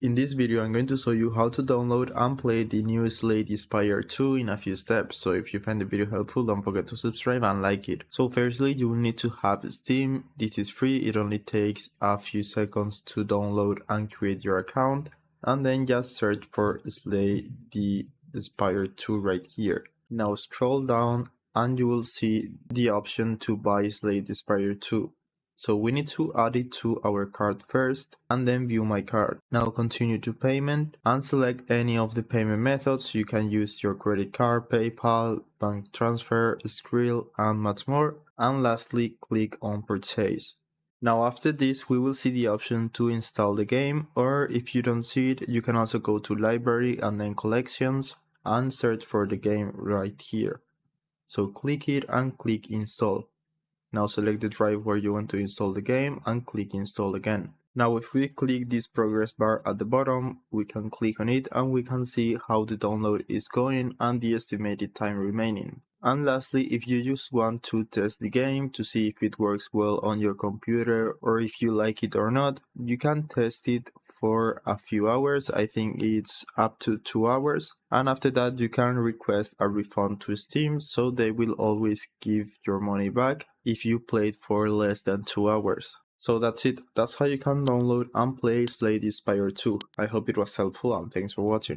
In this video, I'm going to show you how to download and play the new Spire 2 in a few steps. So if you find the video helpful, don't forget to subscribe and like it. So firstly, you will need to have Steam. This is free. It only takes a few seconds to download and create your account. And then just search for the Spire 2 right here. Now scroll down and you will see the option to buy Slade Spire 2. So we need to add it to our card first and then view my card. Now continue to payment and select any of the payment methods. You can use your credit card, PayPal, bank transfer, Skrill and much more. And lastly, click on purchase. Now after this, we will see the option to install the game, or if you don't see it, you can also go to library and then collections and search for the game right here. So click it and click install. Now select the drive where you want to install the game and click install again. Now if we click this progress bar at the bottom, we can click on it and we can see how the download is going and the estimated time remaining. And lastly, if you just want to test the game to see if it works well on your computer or if you like it or not, you can test it for a few hours. I think it's up to 2 hours. And after that, you can request a refund to Steam, so they will always give your money back if you played for less than 2 hours. So that's it. That's how you can download and play Slade Spire 2. I hope it was helpful and thanks for watching.